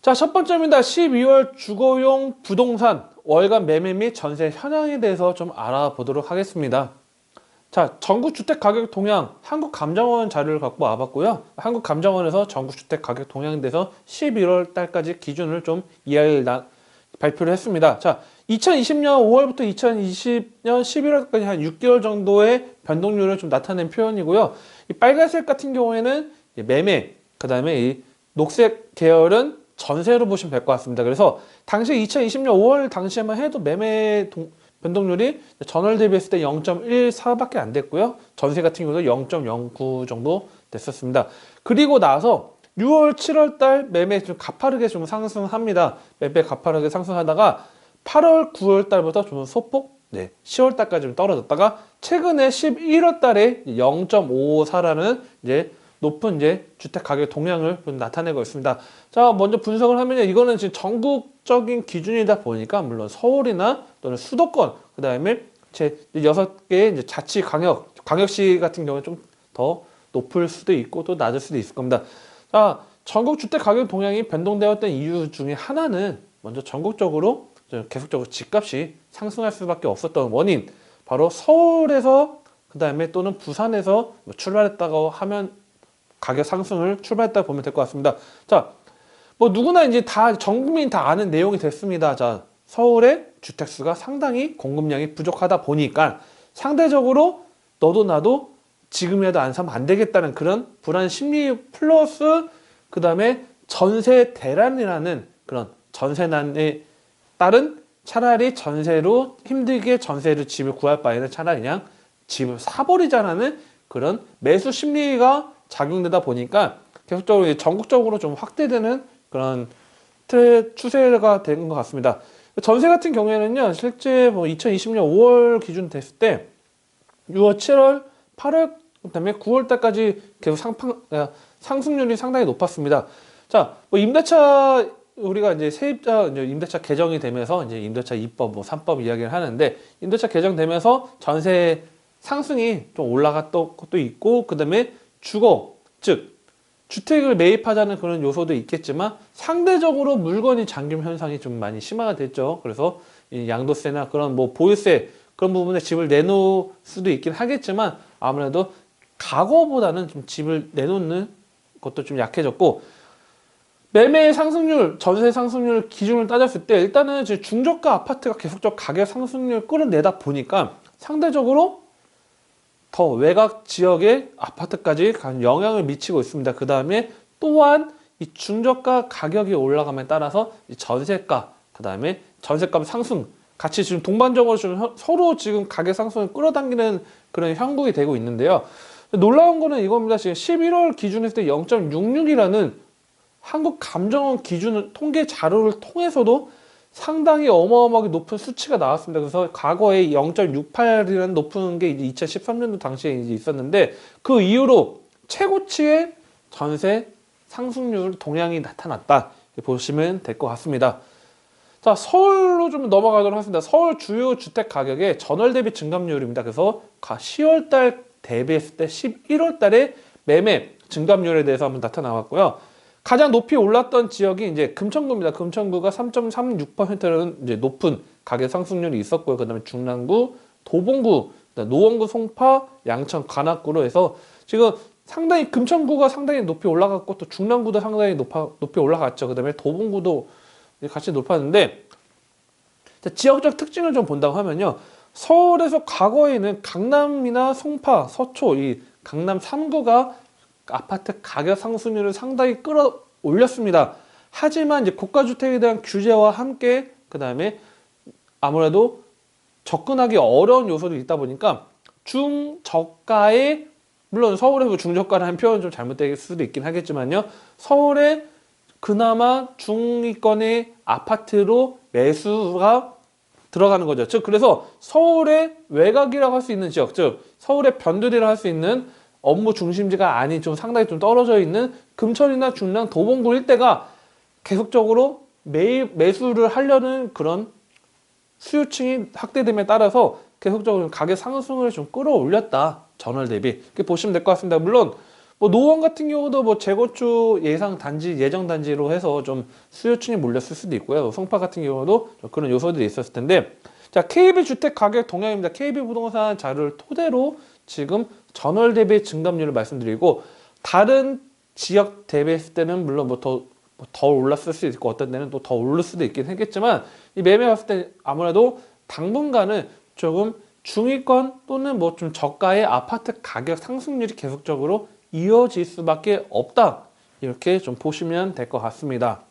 자, 첫 번째입니다. 12월 주거용 부동산 월간 매매 및 전세 현황에 대해서 좀 알아보도록 하겠습니다. 자, 전국주택 가격 동향 한국감정원 자료를 갖고 와봤고요. 한국감정원에서 전국주택 가격 동향에 대해서 11월 달까지 기준을 좀 이야기를 발표를 했습니다. 자, 2020년 5월부터 2020년 11월까지 한 6개월 정도의 변동률을 좀 나타낸 표현이고요. 이 빨간색 같은 경우에는 매매, 그 다음에 이 녹색 계열은 전세로 보시면 될 것 같습니다. 그래서 당시 2020년 5월 당시에만 해도 매매 변동률이 전월 대비했을 때 0.14밖에 안 됐고요. 전세 같은 경우도 0.09 정도 됐었습니다. 그리고 나서 6월, 7월 달 매매 좀 가파르게 좀 상승합니다. 매매 가파르게 상승하다가 8월, 9월 달부터 좀 소폭 10월 달까지 좀 떨어졌다가 최근에 11월 달에 0.54라는 이제 높은 주택 가격 동향을 좀 나타내고 있습니다. 자, 먼저 분석을 하면요. 이거는 지금 전국적인 기준이다 보니까 물론 서울이나 또는 수도권, 그 다음에 제 6개의 자치 광역시 같은 경우는 좀 더 높을 수도 있고 또 낮을 수도 있을 겁니다. 자, 전국 주택 가격 동향이 변동되었던 이유 중에 하나는 먼저 전국적으로 계속적으로 집값이 상승할 수밖에 없었던 원인, 바로 서울에서 그 다음에 또는 부산에서 출발했다고 하면 가격 상승을 출발했다고 보면 될 것 같습니다. 자, 뭐 누구나 이제 전 국민이 다 아는 내용이 됐습니다. 자, 서울의 주택수가 상당히 공급량이 부족하다 보니까 상대적으로 너도 나도 지금이라도 안 사면 안 되겠다는 그런 불안 심리 플러스 그 다음에 전세 대란이라는 그런 전세난에 따른 차라리 전세로 힘들게 전세를 집을 구할 바에는 차라리 그냥 집을 사버리자라는 그런 매수 심리가 작용되다 보니까 계속적으로 전국적으로 좀 확대되는 그런 추세가 된 것 같습니다. 전세 같은 경우에는요, 실제 뭐 2020년 5월 기준 됐을 때 6월, 7월, 8월, 그다음에 9월 달까지 계속 상승률이 상당히 높았습니다. 자, 뭐 임대차 우리가 이제 세입자 임대차 개정이 되면서 이제 임대차 2법, 뭐 3법 이야기를 하는데 임대차 개정되면서 전세 상승이 좀 올라갔던 것도 있고 그다음에 주거, 즉 주택을 매입하자는 그런 요소도 있겠지만 상대적으로 물건이 잠김 현상이 좀 많이 심화가 됐죠. 그래서 이 양도세나 그런 뭐 보유세 그런 부분에 집을 내놓을 수도 있긴 하겠지만 아무래도 과거보다는 좀 집을 내놓는 것도 좀 약해졌고 매매 상승률, 전세 상승률 기준을 따졌을 때 일단은 중저가 아파트가 계속적으로 가격 상승률을 끌어내다 보니까 상대적으로 더 외곽 지역의 아파트까지 영향을 미치고 있습니다. 그 다음에 또한 이 중저가 가격이 올라감에 따라서 이 전세가, 그 다음에 전세값 상승 같이 지금 동반적으로 좀 서로 지금 가격 상승을 끌어당기는 그런 형국이 되고 있는데요. 놀라운 거는 이겁니다. 지금 11월 기준했을 때 0.66이라는 한국감정원 기준 통계 자료를 통해서도 상당히 어마어마하게 높은 수치가 나왔습니다. 그래서 과거에 0.68이라는 높은 게 이제 2013년도 당시에 이제 있었는데 그 이후로 최고치의 전세 상승률 동향이 나타났다. 보시면 될 것 같습니다. 자, 서울로 좀 넘어가도록 하겠습니다. 서울 주요 주택 가격의 전월 대비 증감률입니다. 그래서 10월 달 대비했을 때 11월 달에 매매 증감률에 대해서 한번 나타나왔고요. 가장 높이 올랐던 지역이 이제 금천구입니다. 금천구가 3.36%라는 이제 높은 가격 상승률이 있었고요. 그다음에 중랑구, 도봉구, 노원구, 송파, 양천, 관악구로 해서 지금 상당히 금천구가 상당히 높이 올라갔고 또 중랑구도 상당히 높이 올라갔죠. 그다음에 도봉구도 같이 높았는데 지역적 특징을 좀 본다고 하면요. 서울에서 과거에는 강남이나 송파, 서초 이 강남 3구가 아파트 가격 상승률을 상당히 끌어올렸습니다. 하지만 이제 고가주택에 대한 규제와 함께 그 다음에 아무래도 접근하기 어려운 요소도 있다 보니까 중저가의 물론 서울에서 중저가라는 표현은 좀 잘못될 수도 있긴 하겠지만요. 서울에 그나마 중위권의 아파트로 매수가 들어가는 거죠. 즉 그래서 서울의 외곽이라고 할 수 있는 지역, 즉 서울의 변두리라고 할 수 있는 업무 중심지가 아닌 좀 상당히 좀 떨어져 있는 금천이나 중랑, 도봉구 일대가 계속적으로 매수를 하려는 그런 수요층이 확대됨에 따라서 계속적으로 가격 상승을 좀 끌어올렸다. 전월 대비. 이렇게 보시면 될 것 같습니다. 물론 뭐 노원 같은 경우도 뭐 재건축 예상 단지 예정 단지로 해서 좀 수요층이 몰렸을 수도 있고요. 송파 같은 경우도 그런 요소들이 있었을 텐데, 자, KB 주택 가격 동향입니다. KB 부동산 자료를 토대로 지금 전월 대비 증감률을 말씀드리고, 다른 지역 대비했을 때는 물론 더 올랐을 수도 있고 어떤 데는 또 더 오를 수도 있긴 했겠지만, 이 매매 봤을 때 아무래도 당분간은 조금 중위권 또는 뭐 좀 저가의 아파트 가격 상승률이 계속적으로 이어질 수밖에 없다, 이렇게 좀 보시면 될 것 같습니다.